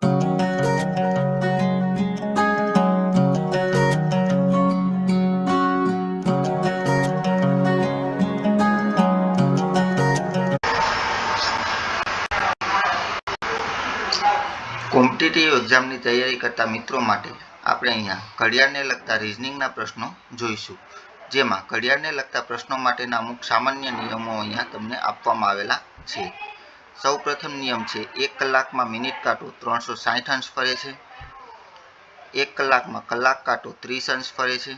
Competitive એક્ઝામની તૈયારી કરતા મિત્રો માટે આપણે અહીંયા ઘડિયાળને લગતા રિઝનિંગના પ્રશ્નો જોઈશું, જેમાં ઘડિયાળને લગતા પ્રશ્નો માટેના અમુક સામાન્ય નિયમો અહીંયા તમને આપવામાં આવેલા છે. સૌ પ્રથમ નિયમ છે 1 કલાકમાં મિનિટ કાંટો 360 અંશ ફરે છે. 1 કલાકમાં કલાક કાંટો 30 અંશ ફરે છે.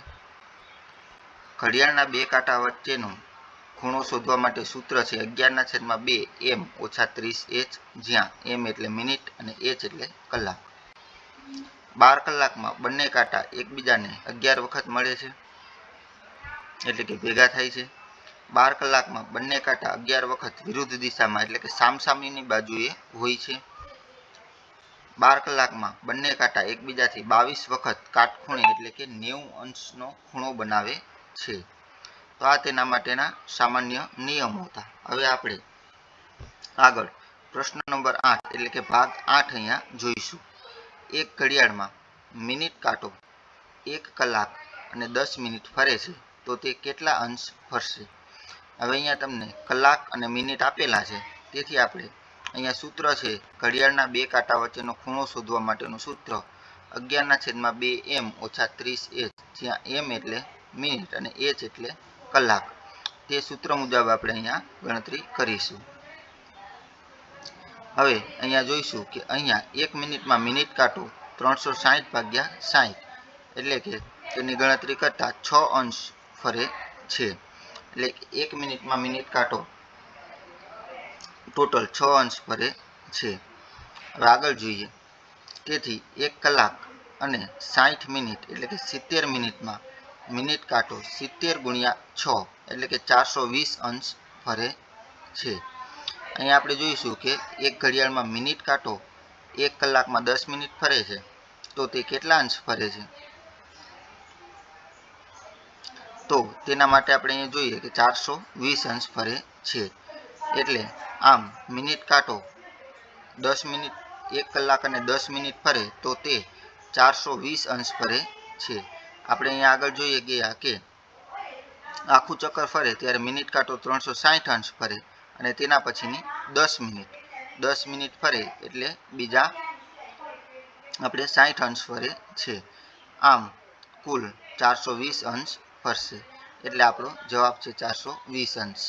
ઘડિયાળના બે કાંટા વચ્ચેનો ખૂણો શોધવા માટે સૂત્ર છે 11/2 m - 30h, જ્યાં m એટલે મિનિટ અને h એટલે કલાક. 12 કલાકમાં બંને કાંટા એકબીજાને 11 વખત મળે છે, એટલે કે ભેગા થાય છે. 12 કલાકમાં બંને કાંટા 11 વખત વિરુદ્ધ દિશામાં એટલે કે સામસામેની બાજુએ હોય છે. 12 કલાકમાં બંને કાંટા એકબીજાથી 22 વખત કાટખૂણે એટલે કે 90 અંશનો ખૂણો બનાવે છે. તો આ તેના માટેના સામાન્ય નિયમો હતા. હવે આપણે આગળ પ્રશ્ન નંબર 8 એટલે કે ભાગ 8 અહીંયા જોઈશું. એક ઘડિયાળમાં મિનિટ કાંટો 1 કલાક અને 10 મિનિટ ફરે છે, તો તે કેટલા અંશ ફરશે? હવે અહીંયા તમને કલાક અને મિનિટ આપેલા છે, તેથી આપણે અહીંયા સૂત્ર છે ઘડિયાળના બે કાંટા વચ્ચેનો ખૂણો શોધવા માટેનું સૂત્ર 11/2 m - 30h, જ્યાં m એટલે મિનિટ અને h એટલે કલાક. તે સૂત્ર મુજબ આપણે અહીંયા ગણતરી કરીશું. હવે અહીંયા જોઈશું કે અહીંયા 1 મિનિટમાં મિનિટ કાંટો 360/60, એટલે કે તેની ગણતરી કરતા 6 અંશ ફરે છે. એટલે 1 મિનિટમાં મિનિટ કાંટો ટોટલ 6 અંશ ફરે છે. હવે આગળ જોઈએ. તેથી 1 કલાક અને 60 મિનિટ એટલે કે 70 મિનિટમાં મિનિટ કાંટો 70 × 6 એટલે કે 420 અંશ ફરે છે. અહીંયા આપણે જોઈશું કે એક ઘડિયાળમાં મિનિટ કાંટો 1 કલાકમાં 10 મિનિટ ફરે છે, તો તે કેટલા અંશ ફરે છે? તો તેના માટે આપણે અહીંયા જોઈએ કે 420 અંશ ફરે છે. એટલે આમ મિનિટ કાંટો 10 મિનિટ 1 કલાક અને 10 મિનિટ ફરે તો તે 420 અંશ ફરે છે. આપણે અહીંયા આગળ જોઈએ ગયા કે આખું ચક્કર ફરે ત્યારે મિનિટ કાંટો 360 અંશ ફરે અને તેના પછીની 10 મિનિટ ફરે એટલે બીજા આપણે 60 અંશ ફરે છે. આમ કુલ 420 અંશ ફરશે. એટલે આપણો જવાબ છે 420 અંશ.